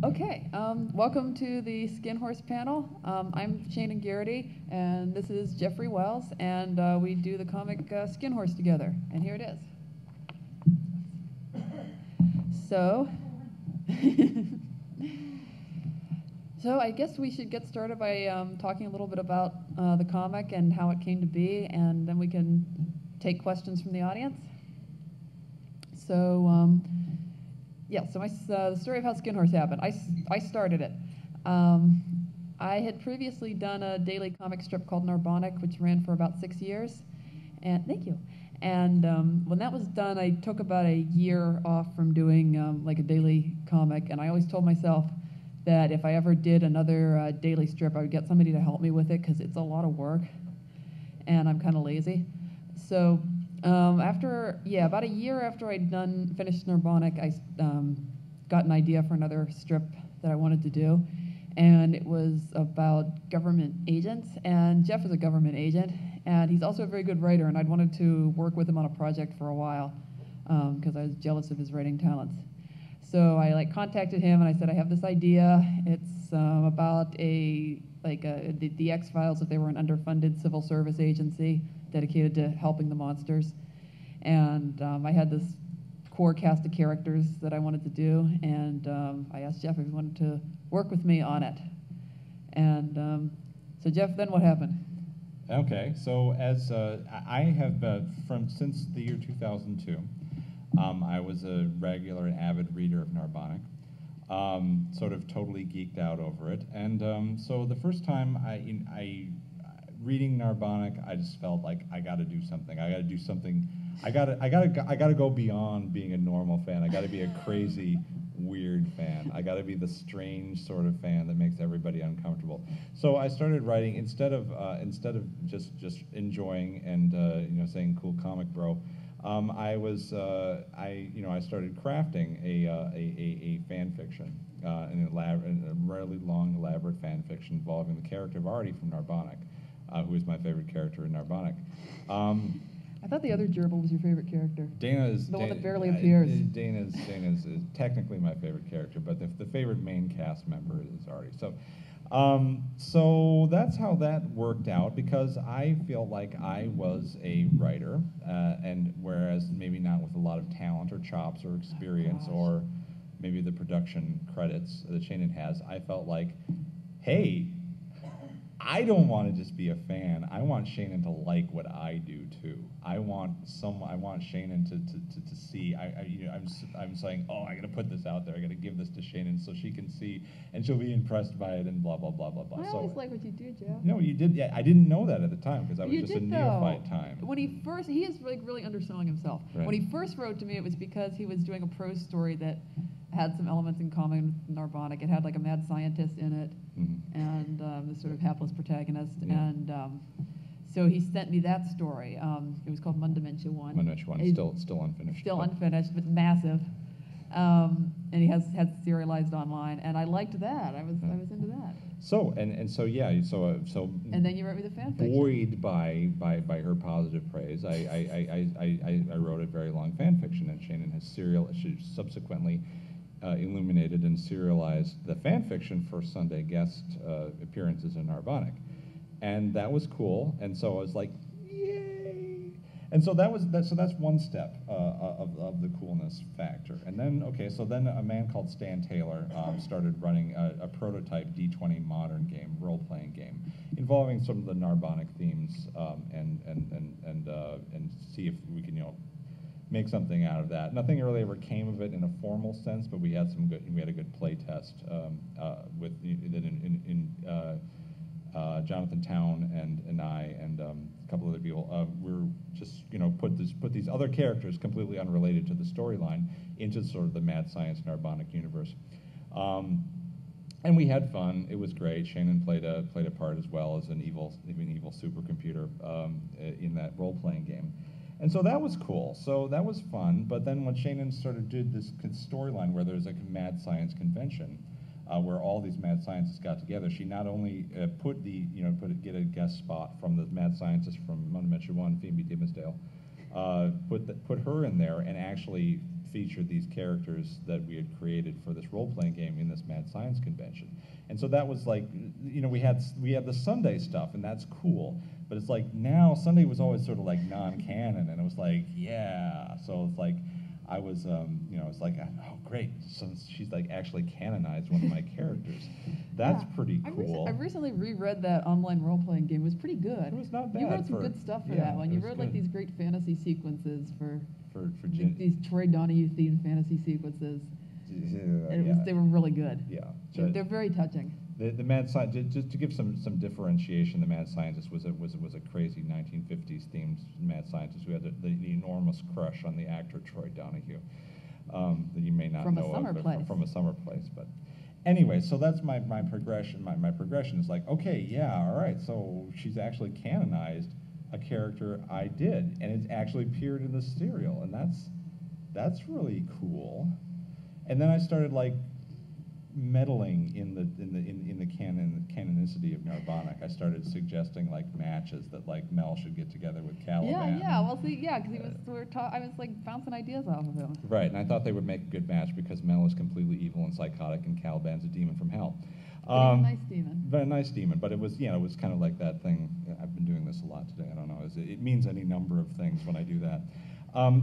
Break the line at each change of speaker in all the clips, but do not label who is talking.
Okay, welcome to the Skin Horse panel. I'm Shannon Garrity, and this is Jeffrey Wells, and we do the comic Skin Horse together. And here it is. So, so I guess we should get started by talking a little bit about the comic and how it came to be, and then we can take questions from the audience. So, yeah, so the story of how Skin Horse happened. I started it. I had previously done a daily comic strip called Narbonic, which ran for about 6 years. And thank you. And when that was done, I took about a year off from doing like a daily comic. And I always told myself that if I ever did another daily strip, I would get somebody to help me with it because it's a lot of work, and I'm kind of lazy. So about a year after I'd finished Narbonic, I got an idea for another strip that I wanted to do, and it was about government agents. And Jeff is a government agent, and he's also a very good writer. And I'd wanted to work with him on a project for a while because I was jealous of his writing talents. So I contacted him and I said, I have this idea. It's about the X-Files, if they were an underfunded civil service agency dedicated to helping the monsters. And I had this core cast of characters that I wanted to do, and I asked Jeff if he wanted to work with me on it. And so Jeff, then what happened?
Okay, so as I have since the year 2002, I was a regular and avid reader of Narbonic, sort of totally geeked out over it. And so the first time I reading Narbonic, I just felt like I got to do something. I got to do something. I gotta go beyond being a normal fan. I got to be a crazy, weird fan. I got to be the strange sort of fan that makes everybody uncomfortable. So I started writing instead of just enjoying and saying cool comic bro. I started crafting a fan fiction, a really long, elaborate fan fiction involving the character of Artie from Narbonic, who is my favorite character in Narbonic.
I thought the other gerbil was your favorite character.
Dana is
the one that barely appears.
Dana's is technically my favorite character, but the favorite main cast member is Artie. So that's how that worked out, because I feel like I was a writer, and whereas maybe not with a lot of talent or chops or experience or maybe the production credits that Shannon has, I felt like, hey, I don't want to just be a fan. I want Shannon to like what I do too. I want Shannon to see. I'm saying, oh, I got to put this out there. I got to give this to Shannon so she can see, and she'll be impressed by it, and blah blah blah blah blah.
I always like what you do, Jeff.
No, you did. Yeah, I didn't know that at the time because I was
you
just
did,
a neophyte time.
When he is really underselling himself.
Right.
When he first wrote to me, it was because he was doing a prose story that had some elements in common with Narbonic. It had like a mad scientist in it, and this sort of hapless protagonist.
Yeah.
And so he sent me that story. It was called Mundimentia 1.
Mundimentia 1, still unfinished.
Still unfinished, but massive. And he has serialized online, and I liked that. I was into that.
So and
then you wrote me the fan fiction.
Buoyed by her positive praise, I wrote a very long fan fiction, and Shannon she subsequently illuminated and serialized the fan fiction for Sunday guest appearances in Narbonic, and that was cool. And so I was like, yay! And so that's one step of the coolness factor. And then a man called Stan Taylor started running a prototype D20 modern game, role-playing game, involving some of the Narbonic themes, and see if we can make something out of that. Nothing really ever came of it in a formal sense, but we had a good play test with Jonathan Town and I and a couple other people. We're just put these other characters completely unrelated to the storyline into sort of the mad science Narbonic universe. And we had fun. It was great. Shannon played a part as well as an evil supercomputer in that role-playing game. And so that was cool. So that was fun. But then when Shannon sort of did this storyline where there's like a mad science convention, where all these mad scientists got together, she not only get a guest spot from the mad scientist from Mundimentia 1, Phoebe Dimsdale, put her in there and actually featured these characters that we had created for this role-playing game in this Mad Science convention. And so that was like, we had the Sunday stuff, and that's cool. But it's like now Sunday was always sort of like non-canon, and it was like, yeah. So it's like I was, it's like, oh great, so she's like actually canonized one of my characters. That's pretty cool.
I recently reread that online role-playing game. It was pretty good.
It was not bad.
You wrote some good stuff for that one. You wrote like these great fantasy sequences for these Troy Donahue themed fantasy sequences. They were really good.
Yeah,
they're very touching.
The mad scientist, just to give some differentiation, the mad scientist was a crazy 1950s themed mad scientist who had the enormous crush on the actor Troy Donahue, that you may not know from a summer place. But anyway, so that's my progression. My progression is like, okay, yeah, all right. So she's actually canonized a character I did, and it's actually appeared in the serial, and that's really cool. And then I started like meddling in the canonicity of Narbonic. I started suggesting like matches that like Mel should get together with Caliban.
Yeah. Well, see, yeah, because I was like bouncing ideas off of him.
Right, and I thought they would make a good match because Mel is completely evil and psychotic, and Caliban's a demon from hell.
But he's a nice demon.
But a nice demon. But it was, it was kind of like that thing. I've been doing this a lot today. I don't know. It means any number of things when I do that.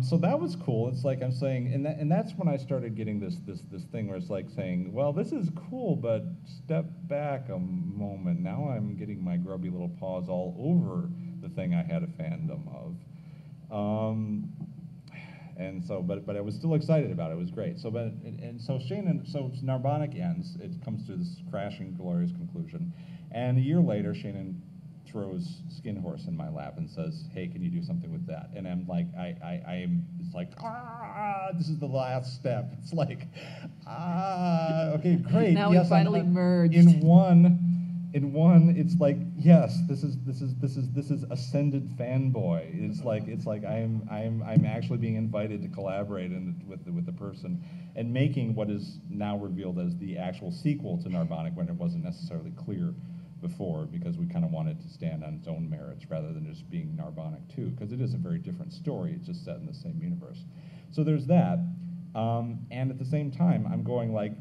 So that was cool. It's like I'm saying, and that's when I started getting this thing where it's like saying, well, this is cool, but step back a moment. Now I'm getting my grubby little paws all over the thing I had a fandom of. And so, but I was still excited about it. It was great. So, so Narbonic ends. It comes to this crashing, glorious conclusion. And a year later, Shannon throws Skinhorse in my lap and says, "Hey, can you do something with that?" And I'm like, it's like, this is the last step. It's like, okay, great.
Now we finally merged.
In one, it's like, yes, this is ascended fanboy. It's like I'm actually being invited to collaborate with the person and making what is now revealed as the actual sequel to Narbonic when it wasn't necessarily clear before, because we kind of wanted to stand on its own merits rather than just being Narbonic 2, because it is a very different story. It's just set in the same universe. So there's that, and at the same time, I'm going like,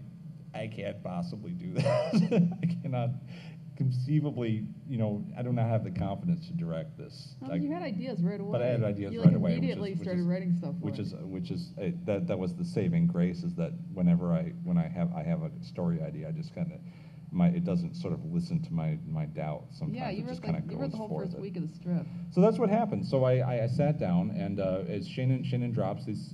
I can't possibly do that. I cannot conceivably, I do not have the confidence to direct this.
You had ideas right away.
But I had ideas
you
right away.
Immediately started writing stuff.
That was the saving grace, is that whenever I have a story idea, I just kind of, it doesn't sort of listen to my doubt. Sometimes it just kind of goes for it.
You wrote the whole first week of the strip.
So that's what happened. So I sat down, and as Shannon drops these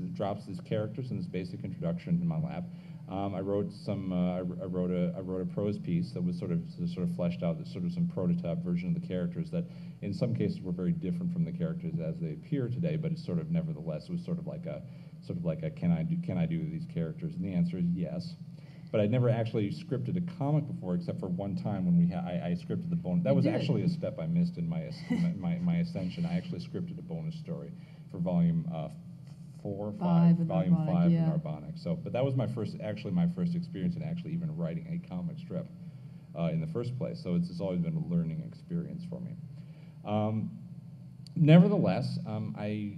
characters in this basic introduction in my lap, I wrote a prose piece that was sort of fleshed out, sort of some prototype version of the characters that, in some cases, were very different from the characters as they appear today. But it's sort of nevertheless, it was sort of like a can I do these characters? And the answer is yes. But I'd never actually scripted a comic before, except for one time when I scripted the bonus. That was actually a step I missed in my ascension. I actually scripted a bonus story for volume 4 or 5, volume 5 of Narbonic. So, but that was my first experience in actually even writing a comic strip in the first place. So it's always been a learning experience for me. Nevertheless, I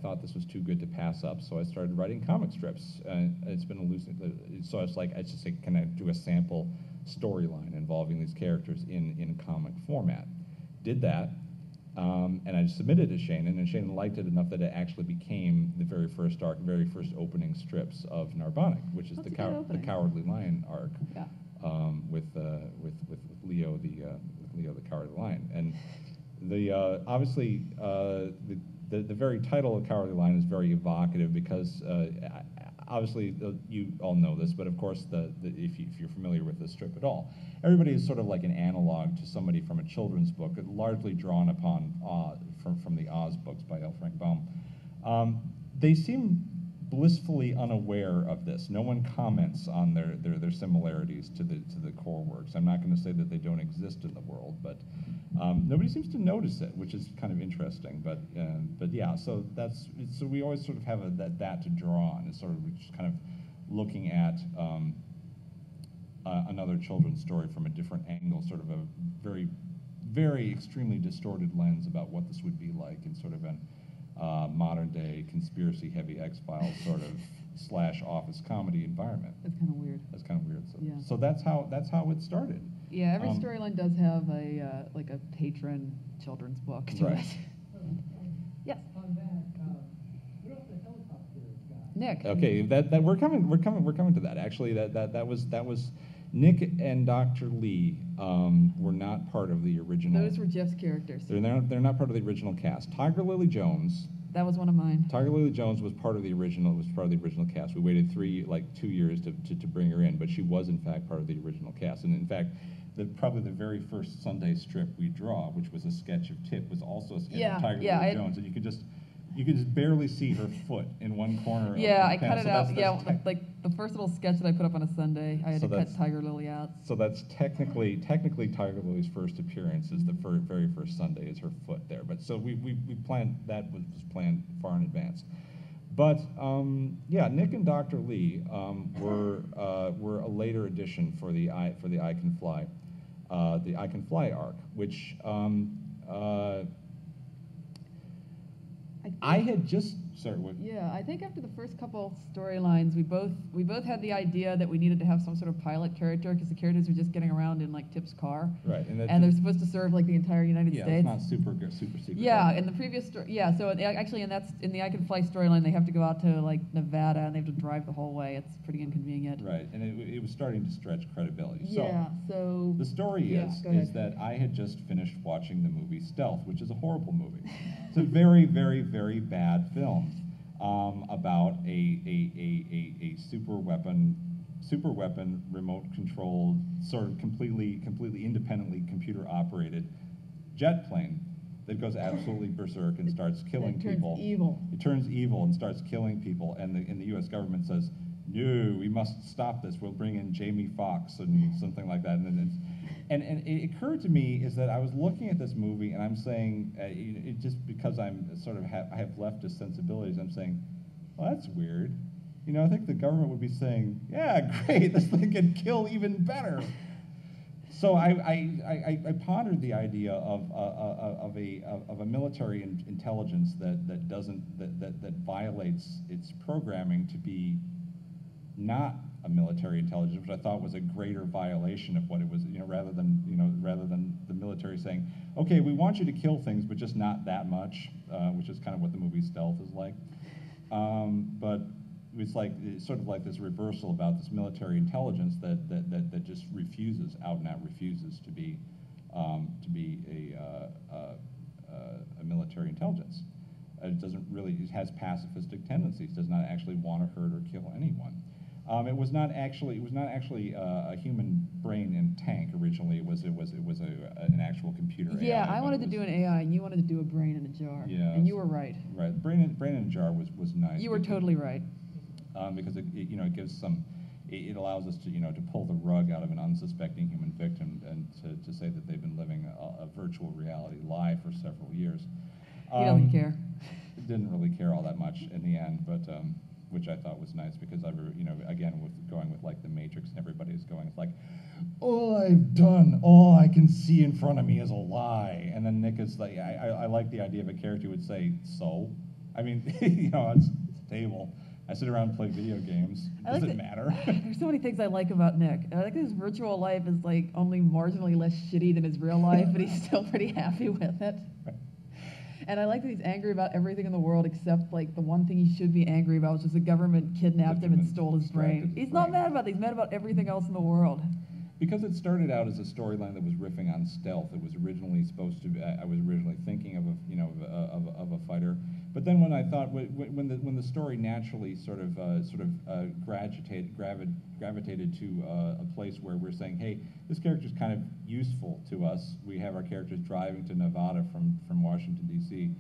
thought this was too good to pass up, so I started writing comic strips. It's been elusive, so I was like, I just say, can I do a sample storyline involving these characters in comic format? Did that, and I submitted it to Shannon, and Shannon liked it enough that it actually became the very first opening strips of Narbonic, which is the Cowardly Lion arc, with Leo the Cowardly Lion, and. Obviously, the very title of Cowardly Lion is very evocative because, obviously, you all know this, but of course, if you're familiar with this strip at all, everybody is sort of like an analog to somebody from a children's book, largely drawn upon from the Oz books by L. Frank Baum. They seem blissfully unaware of this. No one comments on their similarities to the core works. I'm not going to say that they don't exist in the world, but nobody seems to notice it, which is kind of interesting. But yeah, so we always sort of have that to draw on. It's sort of just kind of looking at another children's story from a different angle, sort of a very, very extremely distorted lens about what this would be like in sort of modern day conspiracy heavy X-Files sort of slash office comedy environment.
That's kind of weird.
That's kind of weird. So,
Yeah.
so that's how it started.
Yeah, every storyline does have a like a patron children's book to
Right.
it. Yes.
On that, what about the helicopter guy?
Nick.
Okay, that we're coming to that. Actually, that was Nick and Dr. Lee were not part of the original.
Those were Jeff's characters.
They're not part of the original cast. Tiger Lily Jones.
That was one of mine.
Tiger Lily Jones was part of the original cast. We waited 2 years to bring her in, but she was in fact part of the original cast. And in fact, probably the very first Sunday strip we draw, which was a sketch of Tip, was also a sketch of Tiger Lily Jones, and you could just barely see her foot in one corner.
Yeah,
of the
I cut
panel.
it out. Like the first little sketch that I put up on a Sunday, I had to cut Tiger Lily out.
So that's technically Tiger Lily's first appearance is the very first Sunday is her foot there. But so we planned that was planned far in advance. But Nick and Dr. Lee were a later addition for the I Can Fly, the I Can Fly arc, which I had just sorry. What?
Yeah, I think after the first couple storylines, we both had the idea that we needed to have some sort of pilot character because the characters were just getting around in like Tip's car,
Right,
and they're supposed to serve like the entire United States.
Yeah, it's not super secret.
Yeah, in the previous story, so actually in the I Can Fly storyline, they have to go out to like Nevada and they have to drive the whole way. It's pretty inconvenient.
Right, and it was starting to stretch credibility.
Yeah, so
the story
go ahead.
is that I had just finished watching the movie Stealth, which is a horrible movie. It's a very, very, very bad film about a super weapon, remote controlled, sort of completely independently computer operated jet plane that goes absolutely berserk and starts killing people.
It turns evil.
It turns evil and starts killing people, and the U.S. government says, "No, we must stop this. We'll bring in Jamie Foxx and something like that." And it occurred to me is that I was looking at this movie and I'm saying, it just because I'm sort of I have leftist sensibilities, I'm saying, well, that's weird. I think the government would be saying, yeah, great, this thing can kill even better. So I pondered the idea of a military intelligence that violates its programming to be not a military intelligence, which I thought was a greater violation of what it was, rather than the military saying, okay, we want you to kill things, but just not that much, which is kind of what the movie Stealth is like. But it's sort of like this reversal about this military intelligence that just out and out refuses to be a military intelligence. It has pacifistic tendencies, does not actually want to hurt or kill anyone. It was not actually a human brain and tank originally. It was an actual computer.
Yeah,
AI,
I wanted to do an AI, and you wanted to do a brain in a jar.
Yeah,
and you were right.
Right, brain in a jar was nice.
You were totally right.
Because it gives it allows us to pull the rug out of an unsuspecting human victim and to say that they've been living a virtual reality lie for several years.
He doesn't care.
Didn't really care all that much in the end, but which I thought was nice because again, with going with like the Matrix and everybody is going, it's like, all I've done, all I can see in front of me is a lie. And then Nick is like, I like the idea of a character who would say, so? I mean, it's a table. I sit around and play video games. Does it matter?
There's so many things I like about Nick. I like his virtual life is like only marginally less shitty than his real life, but he's still pretty happy with it. And I like that he's angry about everything in the world except like the one thing he should be angry about, which is the government kidnapped him and stole his brain. He's not mad about that. He's mad about everything else in the world.
Because it started out as a storyline that was riffing on stealth. It was originally supposed to be, I was originally thinking of a fighter. But then when I thought, when the story naturally sort of gravitated to a place where we're saying, hey, this character's kind of useful to us. We have our characters driving to Nevada from Washington, D.C.,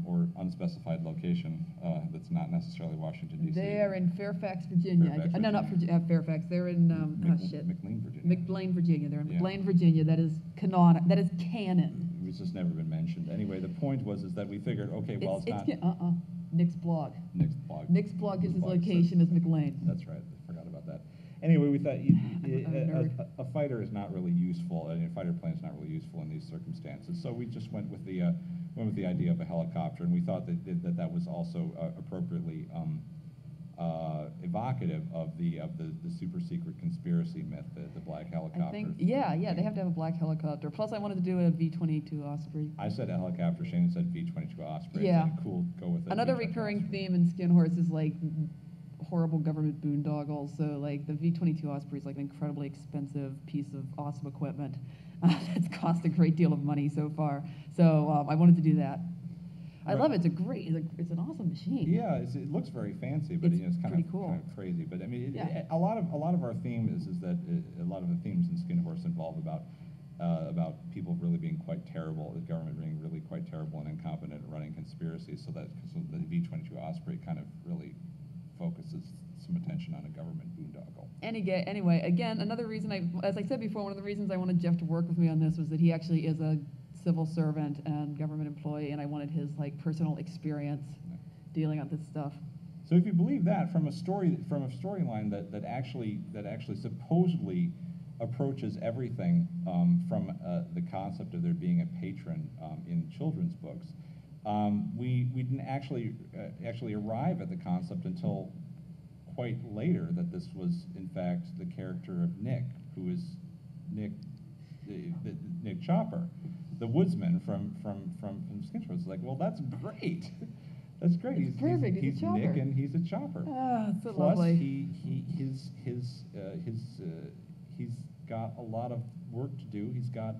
or unspecified location that's not necessarily Washington, D.C.
They're in Fairfax, Virginia. No, not Fairfax. They're in
McLean, Virginia.
McLean, Virginia. They're in McLean, Virginia. That is canon. That is canon.
It's just never been mentioned. Anyway, the point was is that we figured, okay, well, it's not.
Nick's blog.
Nick's blog.
Nick's blog gives his location as McLean.
That's right. I forgot about that. Anyway, we thought
I'm a nerd.
a fighter is not really useful, and a fighter plane is not really useful in these circumstances. So we just went with the idea of a helicopter, and we thought that was also appropriately evocative of the super secret conspiracy myth, the black helicopter.
I think, yeah, they have to have a black helicopter. Plus, I wanted to do a V-22 Osprey.
I said a helicopter. Shane said V-22 Osprey.
Yeah.
I said, cool, go with it.
Another
V-22
recurring
Osprey.
theme in Skin Horse is like horrible government boondoggles. So like the V-22 Osprey is like an incredibly expensive piece of awesome equipment that's cost a great deal of money so far. So I wanted to do that. I love it. It's an awesome machine.
Yeah, it looks very fancy, but
It's
it's
pretty cool.
kind of crazy. But I mean,
Yeah.
a lot of our theme is that a lot of the themes in Skin Horse involve about people really being quite terrible, the government being really quite terrible and incompetent at running conspiracies. So the V-22 Osprey kind of really focuses some attention on a government boondoggle.
Anyway, again, another reason as I said before, one of the reasons I wanted Jeff to work with me on this was that he actually is a civil servant and government employee, and I wanted his like personal experience dealing with this stuff.
So if you believe that from a storyline that actually supposedly approaches everything from the concept of there being a patron in children's books, we didn't actually arrive at the concept until quite later that this was in fact the character of Nick, who is Nick Chopper, the woodsman from Skin Horse. Like, well, that's great. That's great.
It's perfect. He's a chopper.
Nick, and he's a chopper.
Ah, so
Plus,
lovely.
he's got a lot of work to do. He's got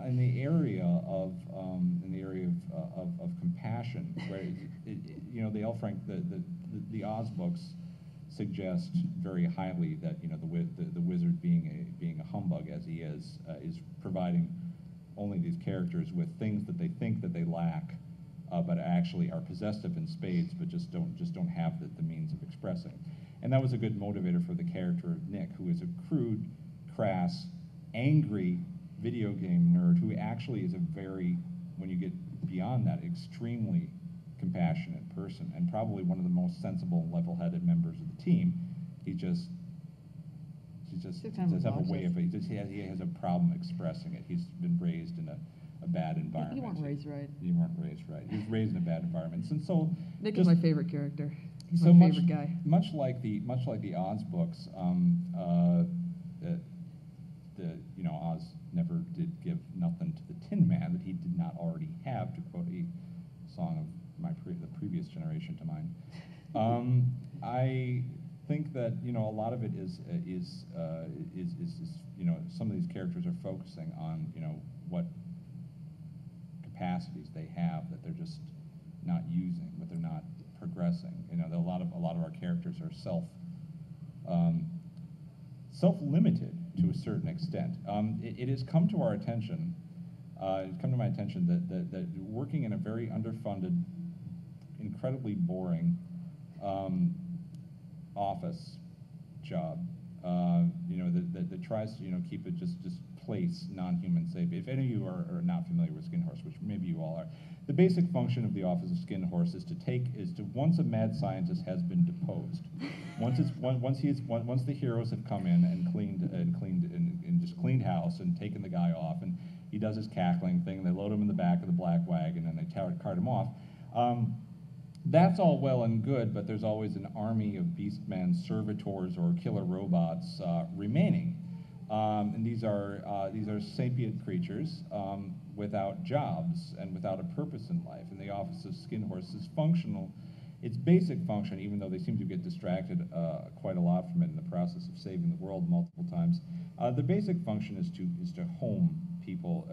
in the area of compassion, where the L. Frank the Oz books suggest very highly that the wizard being a humbug as he is providing only these characters with things that they think that they lack, but actually are possessed of in spades, but just don't have the means of expressing. And that was a good motivator for the character of Nick, who is a crude, crass, angry video game nerd who actually is a very, when you get beyond that, extremely compassionate person, and probably one of the most sensible and level-headed members of the team. He just have a way of it. He has a problem expressing it. He's been raised in a bad environment.
You weren't raised right.
You weren't raised right. He was raised in a bad environment, and so
Nick is my favorite character. He's
so
my favorite guy.
Much like the Oz books, Oz never did give nothing to the Tin Man that he did not already have, to quote a song of the previous generation to mine. I think that a lot of it is some of these characters are focusing on what capacities they have that they're just not using, but they're not progressing. A lot of our characters are self-limited to a certain extent. It has come to our attention. It's come to my attention that working in a very underfunded, incredibly boring office job, that tries to keep it just place non-human safe. If any of you are not familiar with Skin Horse, which maybe you all are, the basic function of the office of Skin Horse is to once a mad scientist has been deposed, once the heroes have come in and just cleaned house and taken the guy off, and he does his cackling thing, they load him in the back of the black wagon and they cart him off. That's all well and good, but there's always an army of beastman servitors or killer robots remaining, and these are sapient creatures without jobs and without a purpose in life. And the office of Skin Horse is functional. Its basic function, even though they seem to get distracted quite a lot from it in the process of saving the world multiple times, the basic function is to home people,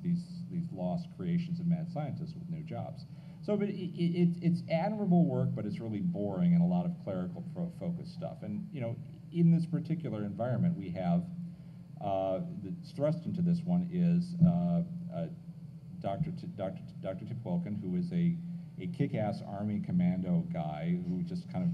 these lost creations of mad scientists with new jobs. So, but it's admirable work, but it's really boring and a lot of clerical focused stuff. And in this particular environment, we have the thrust into this one is Dr. Tipwelkin, who is a kick-ass army commando guy who just kind of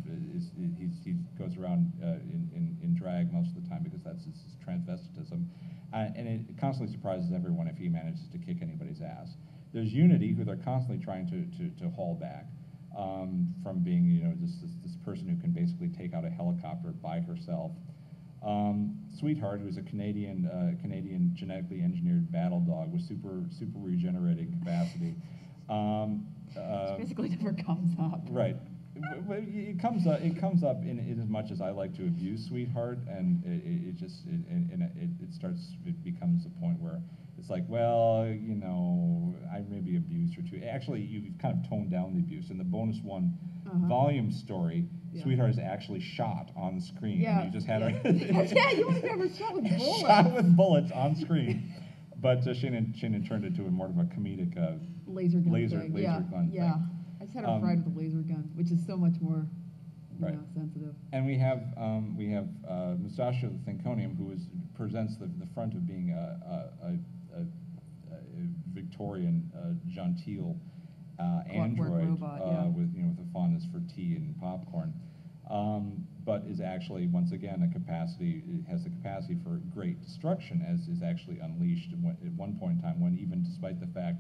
he goes around in drag most of the time because that's his transvestitism, and it constantly surprises everyone if he manages to kick anybody's ass. There's Unity, who they're constantly trying to haul back. from being, just this person who can basically take out a helicopter by herself. Sweetheart, who's a Canadian genetically engineered battle dog with super regenerating capacity.
Which basically never comes up.
Right. It comes up in as much as I like to abuse Sweetheart, and it becomes a point where it's like, well, I maybe abused her too. Actually, you've kind of toned down the abuse. In the bonus one volume story,
Yeah.
Sweetheart is actually shot on screen.
Yeah.
And you just had her
Yeah, you want to have her shot with bullets.
shot with bullets on screen. But Shannon turned it into more of a comedic
laser gun thing.
laser gun
Yeah.
thing.
I just had her fried with a laser gun, which is so much more
Right.
sensitive.
And we have Mustachio the Thinconium, who presents the front of being a Victorian genteel android
robot, yeah.
with a fondness for tea and popcorn, but is actually once again has the capacity for great destruction, as is actually unleashed at one point in time, when even despite the fact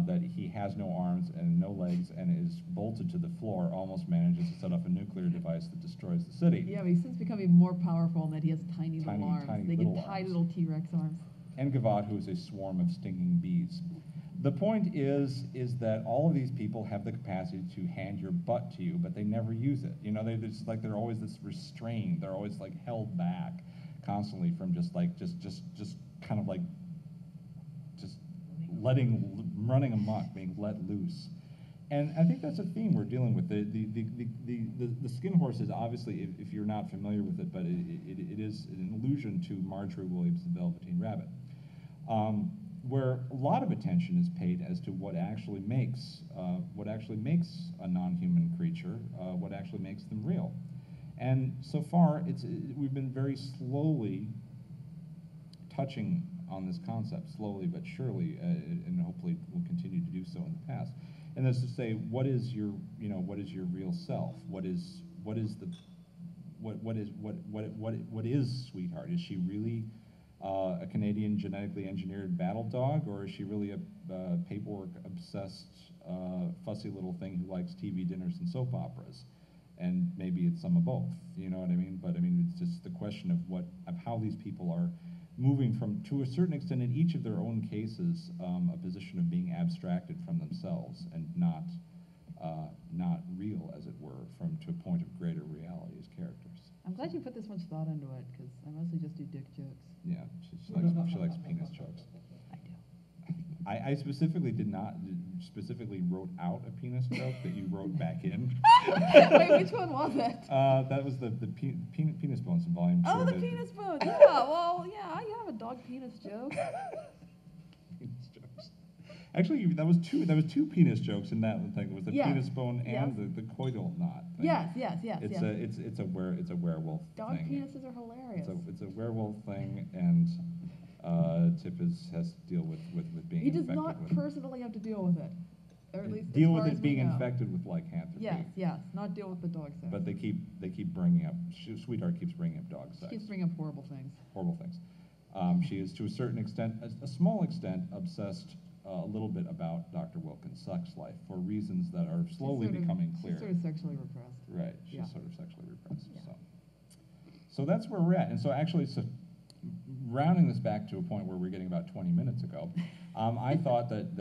that he has no arms and no legs and is bolted to the floor, almost manages to set off a nuclear device that destroys the city.
Yeah, but he's since become even more powerful in that he has tiny little arms.
tiny
They
little
get tiny
arms.
little T-Rex arms.
And Gavad, who is a swarm of stinging bees. The point is that all of these people have the capacity to hand your butt to you, but they never use it. They're always this restrained. They're always like held back constantly from just kind of like just running amok, being let loose. And I think that's a theme we're dealing with. The skin horse is obviously, if you're not familiar with it, but it is an allusion to Marjorie Williams' The Velveteen Rabbit, where a lot of attention is paid as to what actually makes a non-human creature, what actually makes them real. And so far, we've been very slowly touching on this concept, slowly but surely, and hopefully will continue to do so in the past. And that's to say, what is your real self? What is Sweetheart? Is she really a Canadian genetically engineered battle dog, or is she really a paperwork-obsessed, fussy little thing who likes TV dinners and soap operas? And maybe it's some of both. You know what I mean? But I mean, it's just the question of how these people are moving from, to a certain extent, in each of their own cases, a position of being abstracted from themselves and not real, as it were, to a point of greater reality as characters.
I'm glad you put this much thought into it, because I mostly just do dick jokes.
Yeah, she likes penis jokes.
I do.
I specifically wrote out a penis joke that you wrote back in.
Wait, which one was it?
That was the penis bones in volume 2.
Oh, the penis bone. Yeah, well, yeah, I have a dog penis joke.
Penis jokes. Actually, that was two penis jokes in that thing. It was the penis bone and the coital knot thing.
Yes.
It's a werewolf
Dog
thing.
penises are hilarious.
It's a werewolf thing, and Tip has to deal with being
He does
infected
not
with
personally have to deal with it. Or at least
deal
as
with
far
it
as
being
we know.
infected with lycanthropy.
Yes, not deal with the dog sex.
But they keep bringing up. Sweetheart keeps bringing up dog sex.
She keeps bringing up horrible things.
Horrible things. She is, to a certain extent, a small extent, obsessed a little bit about Dr. Wilkins' sex life for reasons that are slowly becoming clear.
She's sort of sexually repressed.
Right. She's
Yeah.
sort of sexually repressed.
Yeah.
So that's where we're at. And so actually, rounding this back to a point where we're getting about 20 minutes ago, I thought that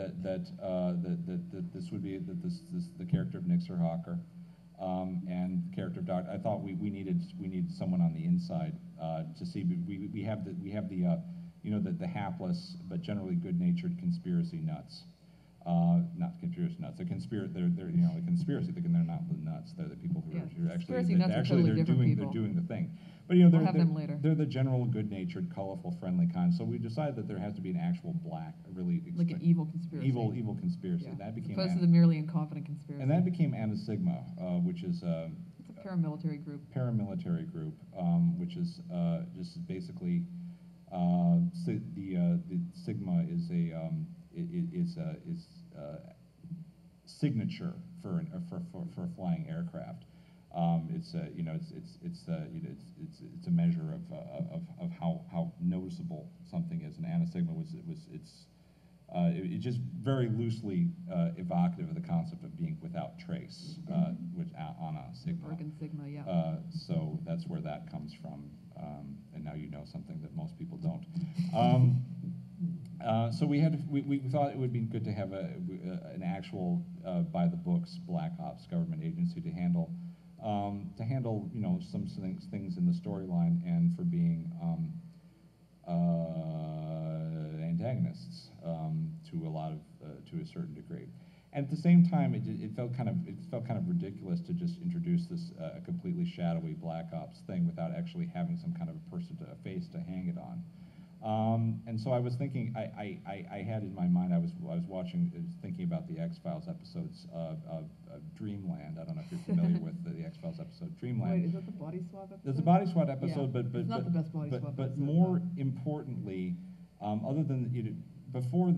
this would be the character of Nick Serhawker, and the character of Doc. I thought we needed someone on the inside to see. We have the hapless but generally good-natured conspiracy nuts. Not conspiracy nuts. They're a conspiracy. They're not the nuts. They're the people who are actually they're doing the thing. But
We'll have them later.
They're the general good-natured, colorful, friendly kind. So we decided that there has to be an actual black, really
Like an evil conspiracy.
evil conspiracy.
Yeah.
That became
As opposed to the merely incompetent conspiracy.
and that became Anna Sigma, which is
It's a paramilitary group.
which is just basically the Sigma is a signature for a flying aircraft. It's a measure of how noticeable something is. And Anna Sigma It just very loosely evocative of the concept of being without trace, which on a sigma.
Organ sigma, yeah.
So that's where that comes from, and now you know something that most people don't. So we thought it would be good to have an actual by the books Black Ops government agency to handle some things in the storyline and for being antagonists to a certain degree. And at the same time, it felt kind of ridiculous to just introduce this completely shadowy Black Ops thing without actually having some kind of a face to hang it on. And so I was thinking, I had in my mind, I was thinking about the X-Files episodes of Dreamland. I don't know if you're familiar with the X-Files episode Dreamland.
Wait, is that the body swap episode?
There's a body swap episode,
Yeah.
but
It's not the best body swap
but
episode,
more
though.
importantly, other than before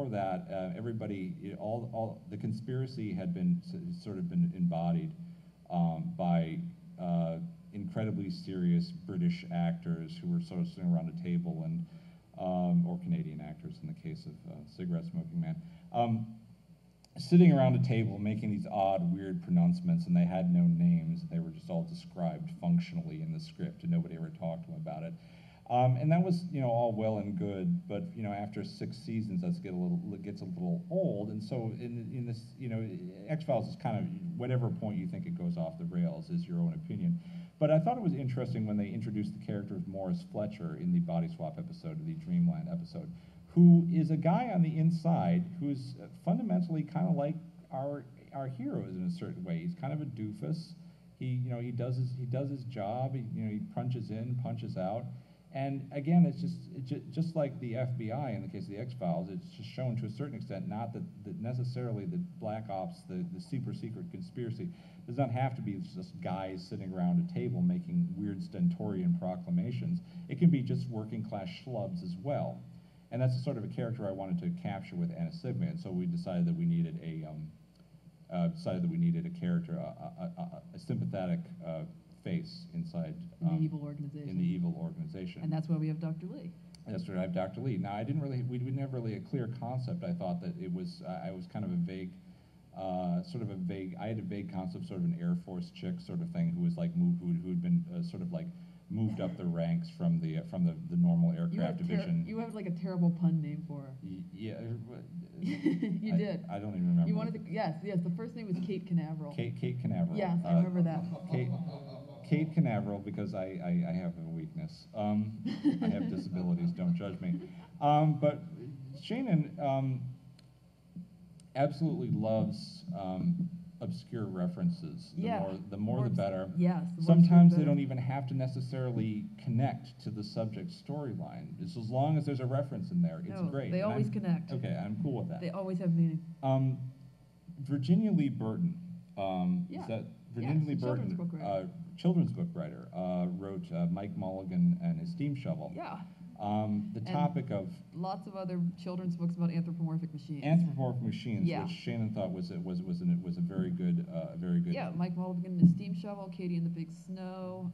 that, everybody, all the conspiracy had been sort of been embodied by incredibly serious British actors who were sort of sitting around a table and or Canadian actors in the case of Cigarette Smoking Man. Sitting around a table making these odd, weird pronouncements, and they had no names. They were just all described functionally in the script, and nobody ever talked to them about it. And that was, all well and good, but after 6 seasons, that gets a little old. And so in this, X-Files is kind of whatever point you think it goes off the rails is your own opinion. But I thought it was interesting when they introduced the character of Morris Fletcher in the body swap episode, the Dreamland episode, who is a guy on the inside who's fundamentally kind of like our heroes in a certain way. He's kind of a doofus. He does his job. He punches in, punches out. And again, it's just like the FBI in the case of the X-Files. It's just shown to a certain extent, not that necessarily the Black Ops, the super secret conspiracy, does not have to be just guys sitting around a table making weird stentorian proclamations. It can be just working class schlubs as well. And that's the sort of a character I wanted to capture with Anna Sigma. And so we decided that we needed a character, a sympathetic face inside
In the evil organization.
In the evil organization.
And that's why we have Dr. Lee.
That's right, I have Dr. Lee. Now, we didn't have really a clear concept. I thought that it was, I was kind of a vague, I had a vague concept, sort of an Air Force chick sort of thing who was like, who'd been sort of like moved up the ranks from the normal aircraft division.
You have like a terrible pun name for her.
Yeah.
You did.
I don't even remember.
You wanted to, yes, the first name was Kate Canaveral.
Kate Canaveral.
Yes, I remember that.
Kate Canaveral, because I have a weakness. I have disabilities, don't judge me. But Shannon absolutely loves obscure references. The more the better.
Yes.
Sometimes they don't even have to necessarily connect to the subject's storyline. Just as long as there's a reference in there, it's great.
They always connect.
Okay, I'm cool with that.
They always have meaning.
Virginia Lee Burton.
Yeah.
Virginia Lee
children's
Burton,
book writer.
children's book writer, wrote Mike Mulligan and his Steam Shovel.
Yeah.
The topic of
lots of other children's books about anthropomorphic machines.
Anthropomorphic machines,
Yeah.
which Shannon thought was a very good.
Yeah, Mike Mulligan, the Steam Shovel, Katie and the Big Snow,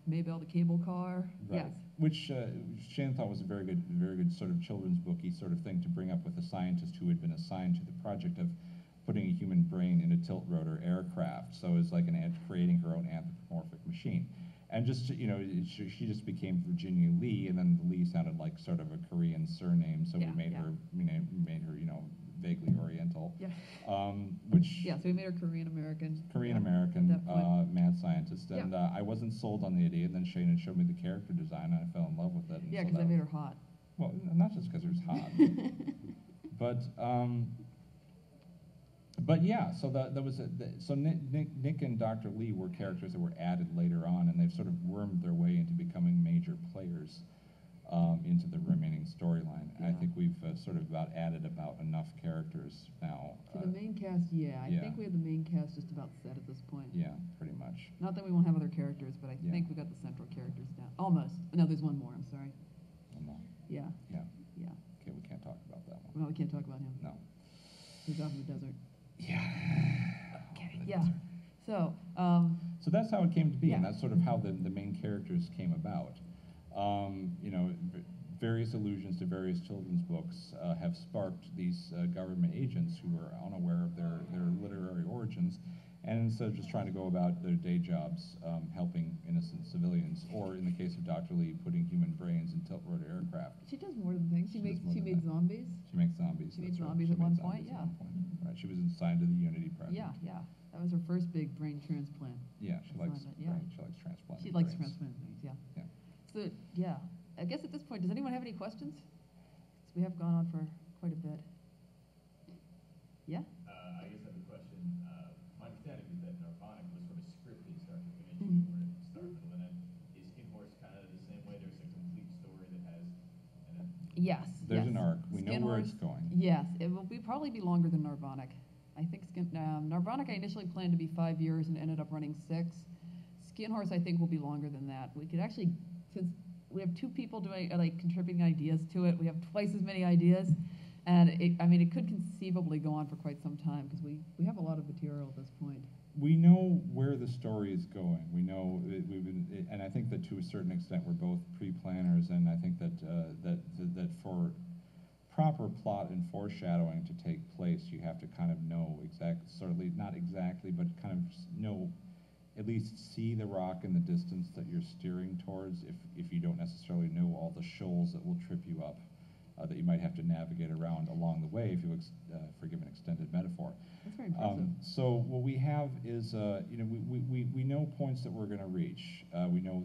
Maybelle the Cable Car.
Right.
Yes.
Which Shannon thought was a very good sort of children's booky sort of thing to bring up with a scientist who had been assigned to the project of putting a human brain in a tilt rotor aircraft. So it's like creating her own anthropomorphic machine. And just, she just became Virginia Lee, and then the Lee sounded like sort of a Korean surname, so we made her vaguely Oriental.
Yeah.
Which.
Yeah, so we made her Korean American.
Korean American mad scientist, and I wasn't sold on the idea. And then Shannon showed me the character design, and I fell in love with it.
Yeah, because I made her hot.
Well, not just because it was hot, but yeah. So so Nick and Dr. Lee were characters that were added later on, and they've sort of wormed their way into becoming major players into the remaining storyline.
Yeah.
I think we've sort of added about enough characters now.
To the main cast, I
yeah.
think we have the main cast just about set at this point.
Yeah, pretty much.
Not that we won't have other characters, but I think we got the central characters down. Almost. No, there's one more. I'm sorry.
One more.
Yeah.
Yeah.
Yeah.
Okay, we can't talk about that one.
Well, we can't talk about him.
No.
He's off in the desert.
Yeah.
Okay. Yeah. So.
So that's how it came to be, and
Yeah.
that's sort of how the main characters came about. various allusions to various children's books have sparked these government agents who are unaware of their literary origins, and instead of just trying to go about their day jobs helping innocent civilians, or in the case of Dr. Lee, putting human brains in tilt-rotor aircraft.
She does more than things. She
does more
made
than that.
zombies.
She makes zombies.
She made
that's right.
zombies
She
at
made
one
zombies
point,
at
yeah.
one point. Right, she was assigned to the Unity Project.
Yeah, yeah. That was her first big brain transplant.
Yeah, she likes
assignment, yeah.
she likes transplanting.
She likes
brains.
transplanting things, yeah.
Yeah.
So, yeah. I guess at this point, does anyone have any questions? 'Cause we have gone on for quite a bit. Yeah?
I guess I have a question. My understanding is that Narbonic was sort of scripted start to finish,
Mhm.
where it start, middle, and end. Is Skin Horse kind of the same way? There's a complete story that has an end?
Yes.
There's
yes.
an arc. We know
Skin
where
Horse,
it's going.
Yes, it will probably be longer than Narbonic. I think Narbonic I initially planned to be 5 years and ended up running 6. Skin Horse I think will be longer than that. We could actually, since we have 2 people doing contributing ideas to it, we have twice as many ideas, and it could conceivably go on for quite some time because we have a lot of material at this point.
We know where the story is going. We know and I think that to a certain extent we're both pre-planners, and I think that that for proper plot and foreshadowing to take place, you have to kind of know not exactly, but kind of know, at least see the rock in the distance that you're steering towards, if you don't necessarily know all the shoals that will trip you up, that you might have to navigate around along the way, if you forgive an extended metaphor.
That's very impressive.
So what we have is, we know points that we're going to reach. We know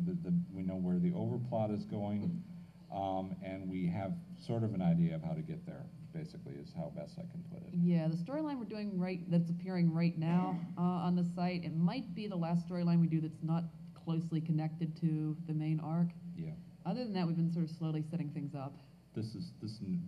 we know where the overplot is going, and we have sort of an idea of how to get there. Basically, is how best I can put it.
Yeah, the storyline we're doing that's appearing right now on the site, it might be the last storyline we do that's not closely connected to the main arc.
Yeah.
Other than that, we've been sort of slowly setting things up.
The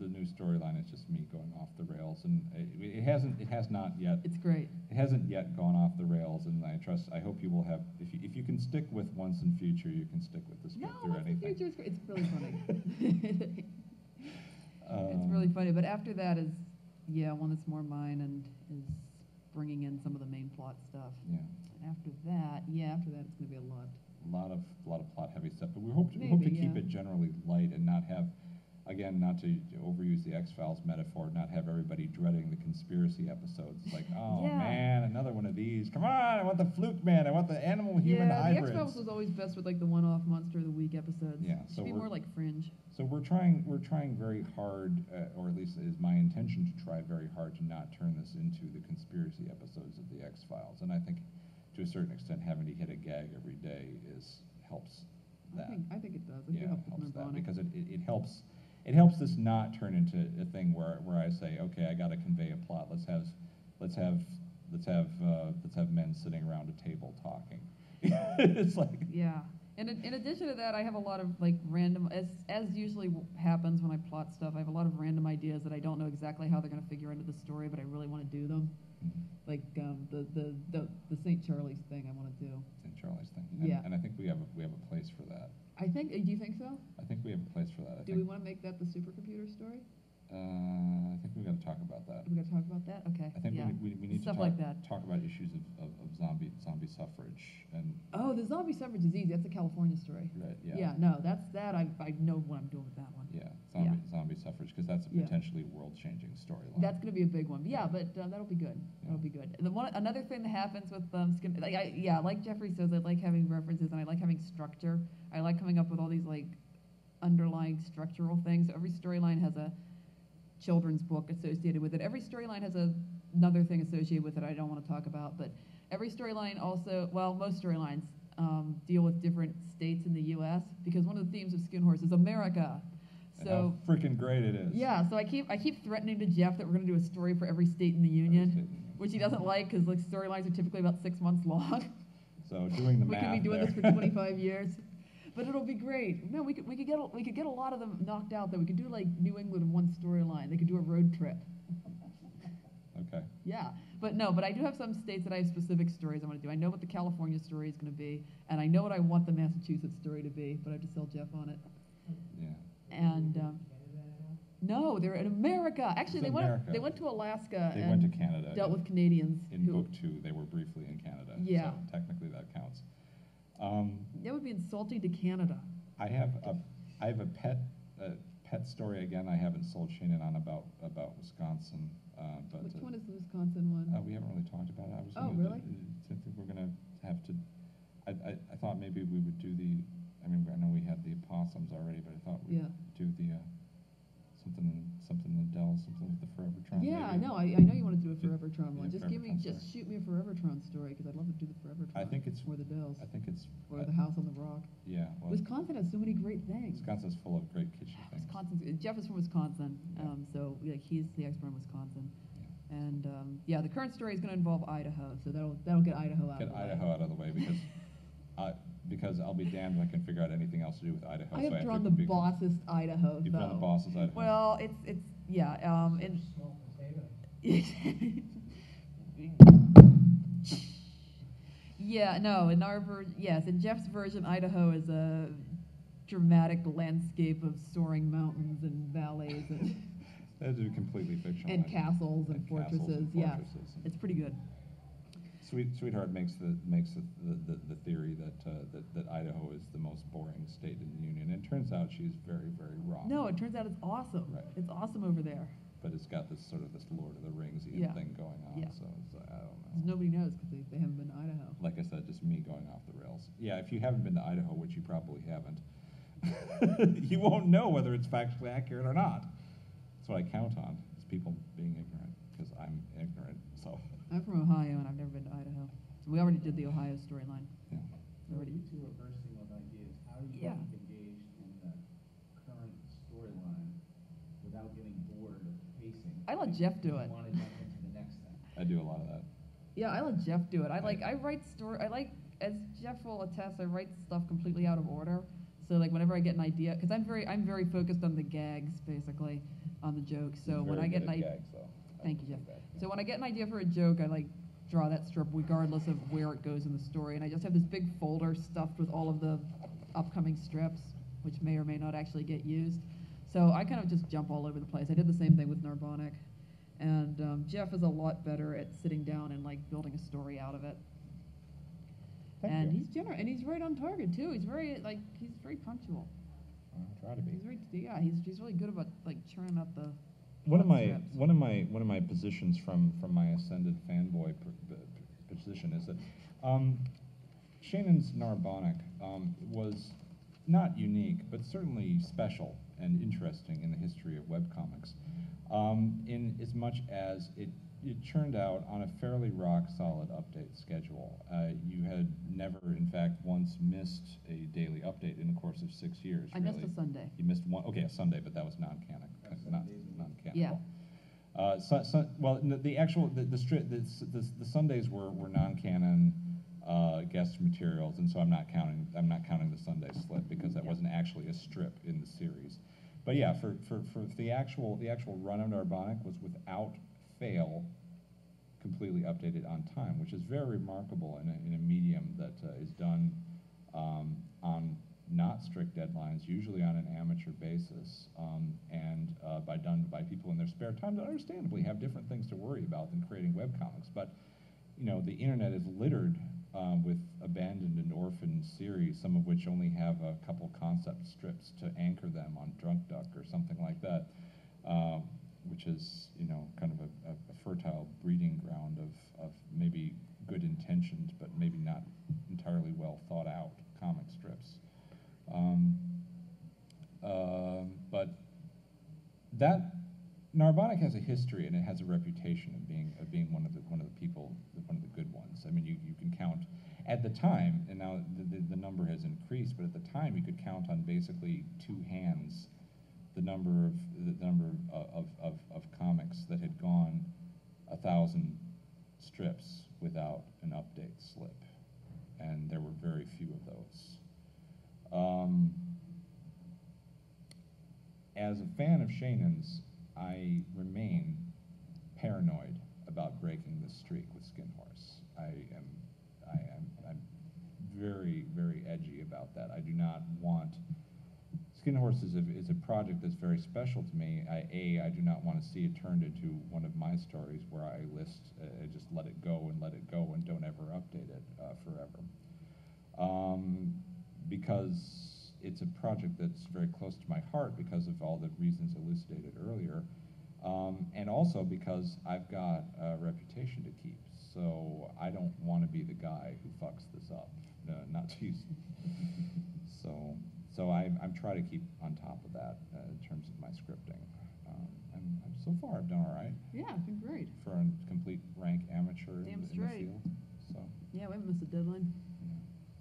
new storyline is just me going off the rails, and it has not yet.
It's great.
It hasn't yet gone off the rails, and I hope you will have, if you can stick with Once and Future, you can stick with the script through
Once
anything.
in Future is great. It's really funny. It's really funny, but after that is, one that's more mine and is bringing in some of the main plot stuff.
Yeah.
After that it's going to be a lot.
A lot of plot heavy stuff, but we hope to
Maybe,
keep
yeah.
it generally light and not have, again, not to overuse the X-Files metaphor, not have everybody dreading the conspiracy episodes. It's like, oh
Yeah.
man, another one of these. Come on, I want the fluke man. I want the animal-human
The
hybrids.
X-Files was always best with like the one-off monster of the week episodes.
Yeah,
It
so
should be
we're-
more like Fringe.
So we're trying very hard, or at least it is my intention to try very hard to not turn this into the conspiracy episodes of the X-Files. And I think, to a certain extent, having to hit a gag every day helps that.
I think it does.
Yeah,
It helps
helps
with
that
Narbonic.
because it helps this not turn into a thing where I say, okay, I got to convey a plot. Let's have men sitting around a table talking. It's like,
Yeah. And in addition to that, I have a lot of like random, as usually happens when I plot stuff, I have a lot of random ideas that I don't know exactly how they're going to figure into the story, but I really want to do them. Like the St. Charlie's thing I want to do.
St. Charlie's thing.
Yeah.
And I think we have a place for that.
Do you think so?
I think we have a place for that.
Do we want to make that the supercomputer story?
I think we've got to talk about that.
We got to talk about that? Okay.
I think
yeah.
we need
Stuff
to
like that.
talk about issues of zombie suffrage and
Oh, the zombie suffrage is easy. That's a California story.
right, yeah.
Yeah, no, that's that. I know what I'm doing with that one.
Yeah,
Yeah.
zombie suffrage, because that's a
Yeah.
potentially world-changing storyline.
That's going to be a big one. Yeah, but that'll be good. That'll be good. And another thing that happens with skin, like Jeffrey says, I like having references and I like having structure. I like coming up with all these like underlying structural things. Every storyline has a children's book associated with it. Every storyline has another thing associated with it I don't want to talk about, but every storyline also, well, most storylines deal with different states in the U.S. because one of the themes of Skin Horse is America.
And
So
how freaking great it is.
yeah, so I keep threatening to Jeff that we're going to do a story for every state in the union, which he doesn't like because like storylines are typically about 6 months long.
So doing the
We
math
could be doing
there.
this for 25 years, but it'll be great. No, we could get a lot of them knocked out. Though we could do like New England in one storyline. They could do a road trip.
Okay.
Yeah, but I do have some states that I have specific stories I want to do. I know what the California story is going to be, and I know what I want the Massachusetts story to be, but I have to sell Jeff on it.
Yeah.
And no, they're in America. Actually,
It's
they
America.
went to Alaska.
They
and
went to Canada.
Dealt with Canadians.
In
who,
book 2, they were briefly in Canada.
Yeah.
So technically that counts.
That would be insulting to Canada.
I have a pet pet story, again, I haven't sold Shannon on about Wisconsin, but.
Which one is the Wisconsin one?
We haven't really talked about it. I was
Oh,
gonna,
really?
I think we're gonna have to, I thought maybe we would do the, I mean, I know we had the opossums already, but I thought we'd
Yeah.
do the, something in the Dells, something with the Forevertron.
Yeah,
maybe.
no, I know you want to do a
Do-
Forevertron one.
yeah,
Just give me,
Forevertron
just
story.
shoot me a Forevertron story, because I'd love to do the Forevertron.
I think it's,
Or the Dells.
I think it's.
Or the House on the Rock.
Yeah, well,
Wisconsin has so many great things.
Wisconsin's full of great kitschy things.
Jeff is from Wisconsin,
Yeah.
so like he's the expert in Wisconsin.
Yeah.
And yeah, the current story is going to involve Idaho, so that'll get Idaho out.
Get
of the way.
Idaho out of the way, because I'll be damned if I can figure out anything else to do with Idaho.
I
so
have drawn
to
the
be-
bossest Idaho.
You've drawn the
though.
boss's Idaho.
Well, it's yeah, and
Small potato.
yeah, no, in our yes, in Jeff's version, Idaho is a dramatic landscape of soaring mountains and valleys and,
That is completely fictional.
and castles and fortresses. Yeah,
fortresses.
it's pretty good.
Sweetheart makes the theory that Idaho is the most boring state in the union. And it turns out she's very, very wrong.
No, it turns out it's awesome.
Right.
It's awesome over there.
But it's got this sort of this Lord of the Rings
Yeah.
thing going on.
Yeah.
So it's, I don't
'Cause
know.
nobody knows because they haven't been to Idaho.
Like I said, just me going off the rails. Yeah, if you haven't been to Idaho, which you probably haven't, you won't know whether it's factually accurate or not. That's what I count on, is people being ignorant, because I'm ignorant, so.
I'm from Ohio and I've never been to Idaho. We already did the Ohio storyline.
Yeah.
Already.
You two are bursting with ideas. How do you
Yeah.
keep engaged in the current storyline without getting bored of pacing?
I let Jeff do it.
You want to jump into the next thing.
I do a lot of that.
Yeah, I let Jeff do it. I write story. I like, as Jeff will attest, I write stuff completely out of order. So like whenever I get an idea, because I'm very focused on the gags basically, on the jokes. So when I get an idea, thank you, Jeff. So when I get an idea for a joke, I like draw that strip regardless of where it goes in the story, and I just have this big folder stuffed with all of the upcoming strips, which may or may not actually get used. So I kind of just jump all over the place. I did the same thing with Narbonic. And Jeff is a lot better at sitting down and like building a story out of it.
Thank
and
you.
he's generous, and he's right on target too. He's very punctual.
I'll try to be.
He's really good about like churning up the
One of my
scripts.
one of my positions from my ascended fanboy position is that Shannon's Narbonic was not unique, but certainly special and interesting in the history of webcomics, in as much as it churned out on a fairly rock-solid update schedule. You had never, in fact, once missed a daily update in the course of 6 years.
I missed
really.
a Sunday.
You missed one, okay, a Sunday, but that was non-canon, not non-canonical.
Yeah.
Well, the Sundays were non-canon guest materials, and so I'm not counting the Sunday slip because that
Yeah.
wasn't actually a strip in the series. But yeah, for the actual run of Narbonic was without fail completely updated on time, which is very remarkable in a medium that is done on not strict deadlines, usually on an amateur basis, and done by people in their spare time that understandably have different things to worry about than creating webcomics. But you know, the internet is littered with abandoned and orphaned series, some of which only have a couple concept strips to anchor them on Drunk Duck or something like that, which is, you know, kind of a fertile breeding ground of maybe good intentioned, but maybe not entirely well thought out comic strips. But that Narbonic has a history and it has a reputation of being one of the people, one of the good ones. I mean, you can count at the time, and now the number has increased, but at the time you could count on basically two hands the number of comics that had gone 1,000 strips without an update slip, and there were very few of those. As a fan of Shannon's, I remain paranoid about breaking this streak with Skinhorse. I'm very, very edgy about that. I do not want. Skinhorse is a project that's very special to me. I do not want to see it turned into one of my stories where I just let it go and don't ever update it forever. Because it's a project that's very close to my heart because of all the reasons elucidated earlier, and also because I've got a reputation to keep. So I don't want to be the guy who fucks this up. Not to use. So I'm trying to keep on top of that in terms of my scripting. I'm so far I've done all right
Yeah, it's been great.
for a complete rank amateur
Damn
in the
straight.
field. So
Yeah, we haven't missed a deadline.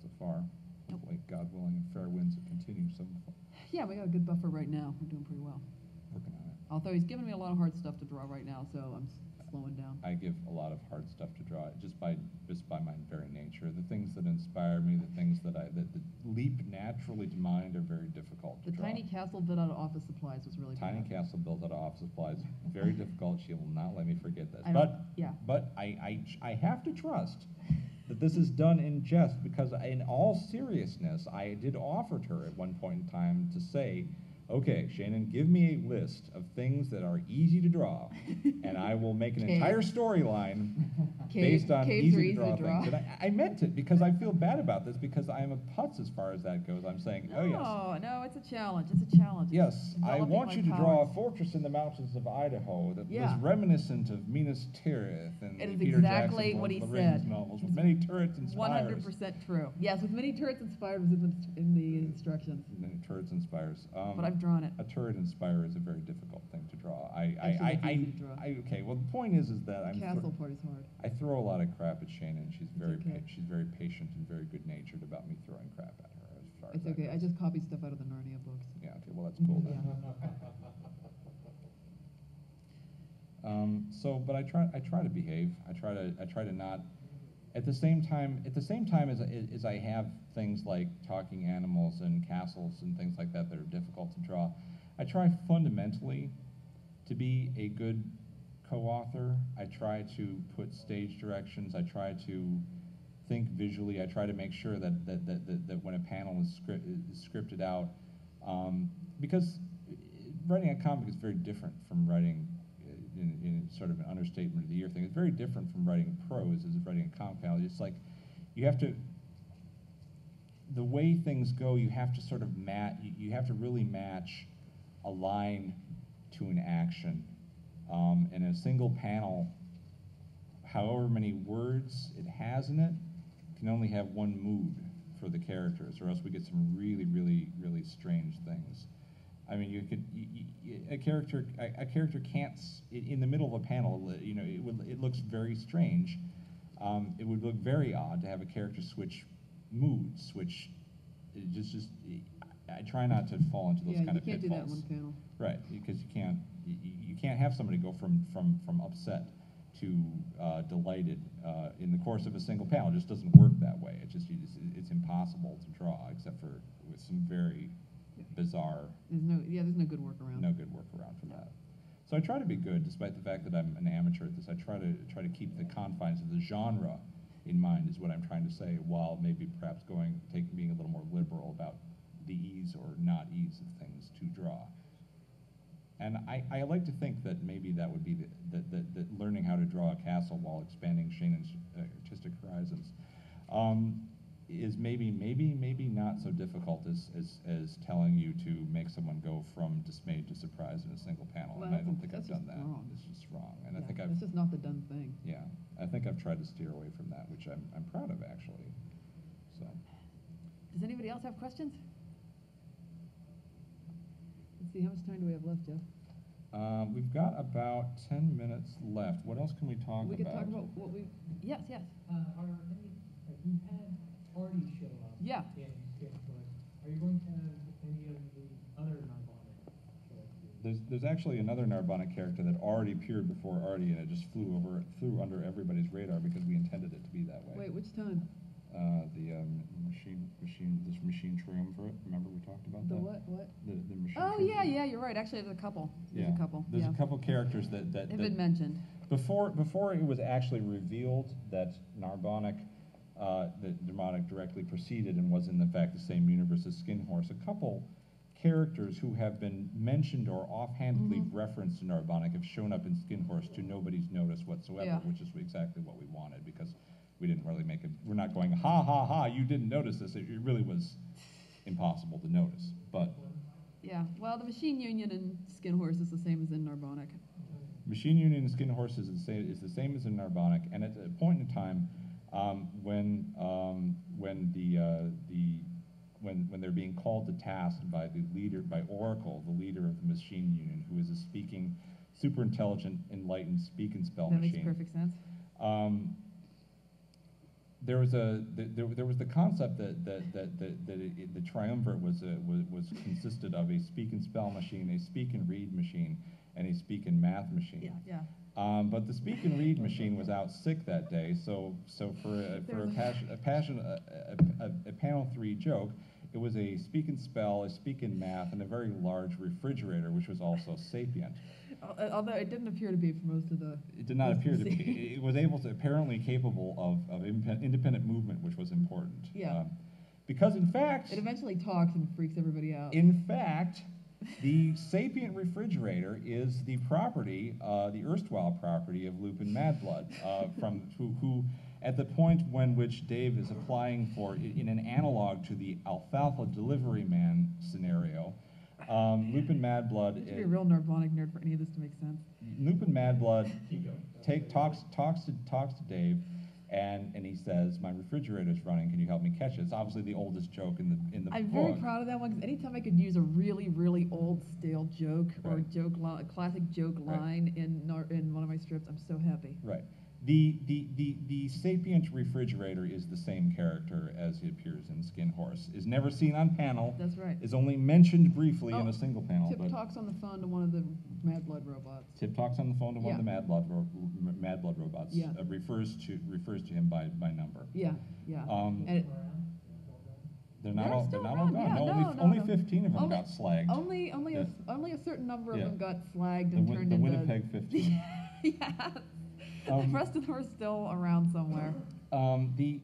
so far, hopefully, God willing, and fair winds will continue. So
Yeah, we got a good buffer right now. We're doing pretty well.
working on it.
Although he's giving me a lot of hard stuff to draw right now, so I'm slowing down.
I give a lot of hard stuff to draw just by my very nature. The things that inspire me, the things that leap naturally to mind are very difficult to
The
draw.
tiny castle bit out of office supplies was really
Tiny
bad.
castle built out of office supplies, very difficult. She will not let me forget this.
I don't- yeah.
But I have to trust that this is done in jest, because in all seriousness, I did offer to her at one point in time to say, okay, Shannon, give me a list of things that are easy to draw, and I will make an
Cave.
entire storyline
Cave-
based on
caves are
easy to draw things. And I meant it, because I feel bad about this, because I am a putz as far as that goes. I'm saying, oh yes.
No, it's a challenge. It's a challenge.
Yes, I
Developing
want
my
you to draw a
powers.
fortress in the mountains of Idaho that
Yeah.
was reminiscent of Minas Tirith and
It is
Peter
exactly
Jackson's
what he
Lord of the Rings
said.
novels, with many turrets and spires.
100% true. Yes, with many turrets inspired was in the instructions.
Many turrets and spires.
But I've drawn it.
A turret and spire is a very difficult thing to draw.
Actually, it's easy to draw.
Okay, well, the point is that
The castle part is hard.
I throw a lot of crap at Shannon. She's very
okay.
she's very patient and very good natured about me throwing crap at her. As far
It's
as that
okay. I
goes.
just copied stuff out of the Narnia books.
Yeah. Okay. Well, that's cool then. But I try to behave. I try to not. At the same time as I have things like talking animals and castles and things like that that are difficult to draw, I try fundamentally to be a good co-author. I try to put stage directions. I try to think visually. I try to make sure that when a panel is scripted out, because writing a comic is very different from writing in sort of an understatement of the year thing. It's very different from writing prose as writing a comic panel. It's like you have to, the way things go, you have to sort of you have to really match a line to an action. In a single panel, however many words it has in it, can only have one mood for the characters, or else we get some really, really, really strange things. I mean, a character can't, in the middle of a panel, it looks very strange. It would look very odd to have a character switch moods, I try not to fall into those kind of pitfalls.
Yeah, you can't do that in one panel.
Right, because you can't have somebody go from upset to delighted in the course of a single panel. It just doesn't work that way. It's impossible to draw, except for with some very bizarre.
There's no good workaround.
No good workaround for that. So I try to be good, despite the fact that I'm an amateur at this. I try to keep the confines of the genre in mind, is what I'm trying to say, while maybe perhaps being a little more liberal about the ease or not ease of things to draw. And I like to think that maybe that would be the learning how to draw a castle while expanding Shannon's artistic horizons is maybe not so difficult as telling you to make someone go from dismayed to surprised in a single panel.
Well,
And I don't think I've
that's
done
just
that.
wrong.
It's just wrong. And I
Yeah,
think
that's just not the done thing.
yeah, I think I've tried to steer away from that, which I'm proud of, actually. So.
Does anybody else have questions? Let's see, how much time do we have left, Jeff?
We've got about 10 minutes left. What else can we talk about?
We could talk about what we. Yes.
You've had Artie show up.
Yeah.
In Sketchbook. Are you going to have any of the other Narbonic characters?
There's actually another Narbonic character that already appeared before Artie, and it just flew under everybody's radar because we intended it to be that way.
Wait, which time?
This machine triumvirate. Remember we talked about
The
that?
what?
The machine.
Oh,
triumvirate.
yeah, you're right. Actually, there's a couple. There's
Yeah.
a couple.
There's a couple characters that
Have been mentioned.
Before it was actually revealed that Narbonic directly preceded and was in fact the same universe as Skinhorse, a couple characters who have been mentioned or offhandedly referenced in Narbonic have shown up in Skinhorse to nobody's notice whatsoever,
Yeah.
which is exactly what we wanted, because we didn't really we're not going, ha ha ha, you didn't notice this. It really was impossible to notice. But
Yeah, well, the machine union in Skinhorse is the same as in Narbonic.
machine union and skin horse is the same as in Narbonic, and at a point in time when they're being called to task by the leader, by Oracle, the leader of the machine union, who is a speaking, super intelligent, enlightened speak and spell
That
machine.
makes perfect sense.
There was the concept that the triumvirate was consisted of a speak and spell machine, a speak and read machine, and a speak and math machine.
Yeah, yeah.
But the speak and read machine was out sick that day, so for a panel 3 joke, it was a speak and spell, a speak and math, and a very large refrigerator, which was also sapient.
Although it didn't appear to be for most of the.
It did not appear to
scene.
be. It was apparently capable of independent movement, which was important.
Yeah.
Because in fact,
It eventually talks and freaks everybody out.
in fact, the sapient refrigerator is the property, the erstwhile property of Lupin Madblood, who at the point when which Dave is applying for, in an analog to the alfalfa delivery man scenario, Lupin Madblood.
You should be a real Narbonic nerd for any of this to make sense.
Lupin Madblood talks to Dave, and he says, "My refrigerator's running. Can you help me catch it?" It's obviously the oldest joke in the
I'm
book.
very proud of that one because anytime I could use a really, really old, stale joke or
Right.
a classic joke
Right.
line in one of my strips, I'm so happy.
Right. The sapient refrigerator is the same character as he appears in Skin Horse. Is never seen on panel.
That's right.
Is only mentioned briefly in
Oh,
a single panel.
Tip
but
talks on the phone to one of the Mad Blood robots.
Tip talks on the phone to one of the
Yeah.
Mad Blood robots.
Yeah.
Refers to him by number.
Yeah, yeah.
Um,
And it,
They're not
They're
all
still
gone.
around,
No,
yeah, no,
only
no.
15 of them
Only-
got slagged.
only
Yeah.
a certain number of
Yeah.
them got slagged
The
and
Win-
turned
the
into
Winnipeg 15.
yeah.
Um,
The rest of them are still around somewhere.
The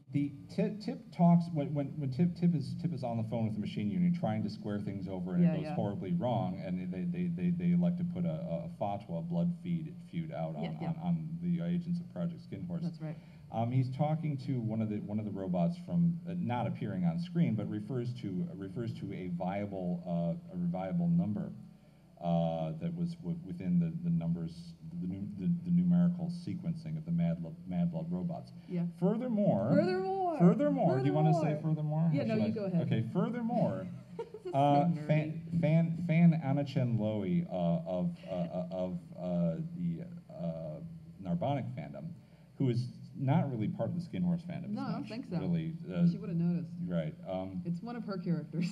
Tip talks when Tip is on the phone with the machine union trying to square things over and
Yeah,
it goes
yeah.
horribly wrong, and they like to put a fatwa, a blood feud out on,
Yeah, yeah.
on the agents of Project Skin Horse.
That's right.
He's talking to one of the robots from not appearing on screen, but refers to a viable number that was within the numbers, the numerical sequencing of the Mad Blood robots.
Yeah.
Furthermore,
Furthermore.
do you want to say furthermore?
Yeah,
Or
no,
should
you
I-
go ahead.
Okay, furthermore,
This is so nerdy.
Fan Anachen Lowy of the Narbonic fandom, who is not really part of the Skin Horse fandom.
No,
as
I don't
much,
think so.
Really,
She would have noticed.
right.
It's one of her characters.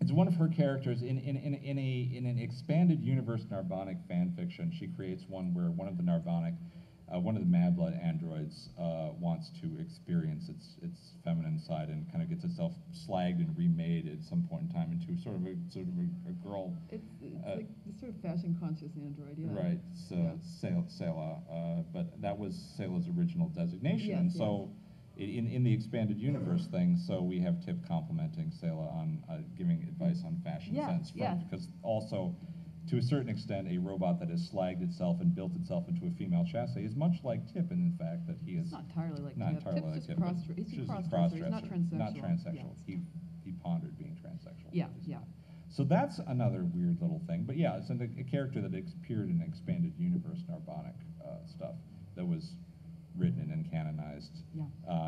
It's one of her characters in an expanded universe Narbonic fan fiction. She creates one where one of the Narbonic, one of the Mad Blood androids wants to experience its feminine side and kind of gets itself slagged and remade at some point in time into sort of a girl.
It's like this sort of fashion conscious android. Yeah.
Right. So
Yeah.
Selah, but that was Selah's original designation,
Yes,
and so. In the expanded universe thing, so we have Tip complimenting Selah on giving advice on fashion
Yeah,
sense,
yeah.
because also, to a certain extent, a robot that has slagged itself and built itself into a female chassis is much like Tip in the fact that he is
It's not entirely like
not
Tip.
entirely
Tip's
like
just
Tip, but
he's
just
a
a
cross-dresser. He's not
cross-dresser,
transsexual.
not transsexual.
Yes.
He pondered being transsexual.
Yeah, yeah.
So that's another weird little thing. But yeah, it's a character that appeared in expanded universe Narbonic stuff that was written and canonized,
Yeah.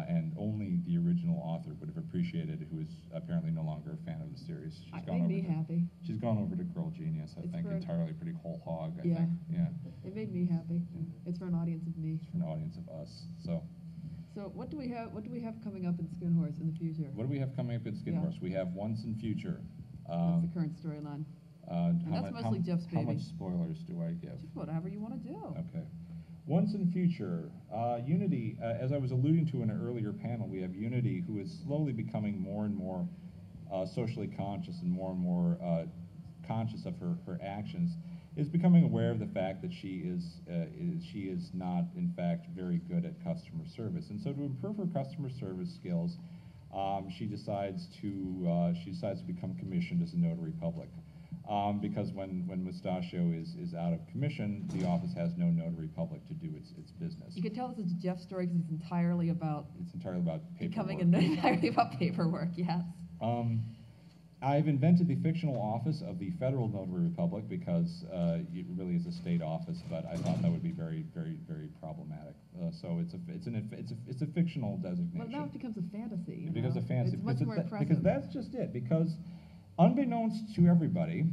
and only the original author would have appreciated, who is apparently no longer a fan of the series.
It made me happy.
She's gone over to Girl Genius, I
It's
think,
for-
entirely pretty whole hog, I
Yeah.
think. Yeah,
It made me happy. It's for an audience of me.
for an audience of us. So
So what do we have coming up in Skin Horse in the future?
what do we have coming up in Skin
Yeah.
Horse? We have Once and Future.
That's the current storyline. that's mostly Jeff's
How
baby.
much spoilers do I give?
Just whatever you want to do.
Okay. Once in Future, Unity, as I was alluding to in an earlier panel, we have Unity, who is slowly becoming more and more socially conscious and more conscious of her actions, is becoming aware of the fact that she is not, in fact, very good at customer service. And so to improve her customer service skills, she decides to become commissioned as a notary public. Because when Mustachio is out of commission, the office has no notary public to do its business.
You can tell this is Jeff's story because it's entirely about
It's entirely about paperwork.
becoming entirely about paperwork. Yes.
I've invented the fictional office of the Federal Notary Republic because it really is a state office, but I thought that would be very, very, very problematic. So it's a fictional designation.
Well, now it becomes a fantasy. You
Because
know?
of fancy.
It's much more impressive.
Because that's just it. Because unbeknownst to everybody,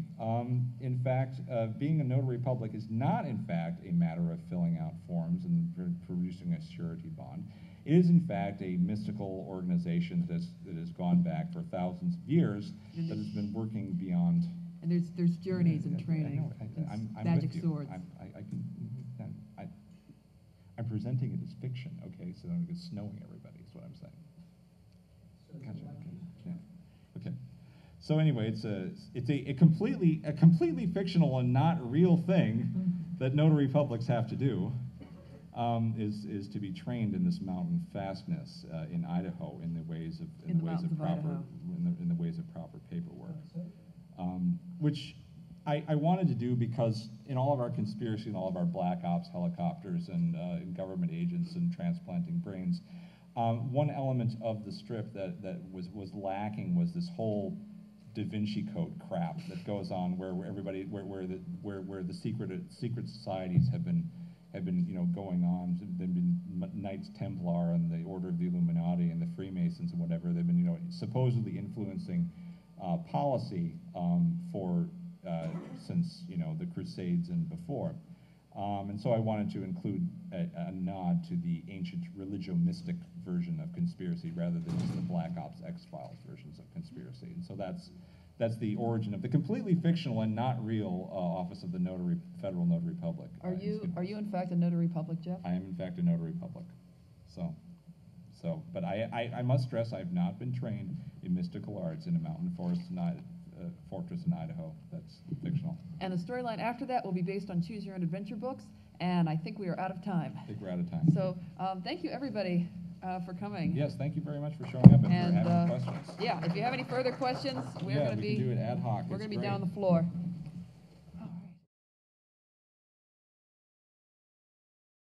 in fact, being a notary public is not, in fact, a matter of filling out forms and producing a surety bond. It is, in fact, a mystical organization that has gone back for thousands of years, that has been working beyond.
And there's journeys and
I
training.
know,
and
I'm
magic
with you.
swords.
I'm presenting it as fiction, okay? So I'm just snowing everybody, is what I'm saying.
So it's
Gotcha.
like-
Okay. Yeah. Okay. So anyway, it's a completely fictional and not real thing that notary publics have to do, is to be trained in this mountain fastness in Idaho in the ways of
In the mountains of Idaho.
in the ways of proper paperwork,
So,
which I wanted to do because in all of our conspiracy and all of our black ops helicopters and government agents and transplanting brains, one element of the strip that was lacking was this whole Da Vinci Code crap that goes on where everybody where the secret societies have been going on. They've been Knights Templar and the Order of the Illuminati and the Freemasons and whatever. They've been supposedly influencing policy for since the Crusades and before. And so I wanted to include a nod to the ancient religio-mystic version of conspiracy rather than just the Black Ops X-Files versions of conspiracy. And so that's the origin of the completely fictional and not real office of the Federal Notary Public.
Are you in fact a notary public, Jeff?
I am in fact a notary public. But I must stress I have not been trained in mystical arts in a mountain fortress in Idaho. That's fictional.
And the storyline after that will be based on Choose Your Own Adventure books, and I think we are out of time.
I think we're out of time.
So thank you, everybody, for coming.
Yes, thank you very much for showing up and
And
for having questions.
yeah, if you have any further questions, we're
Yeah,
going to
we can do it ad hoc.
We're
It's
going to be
great.
down on the floor.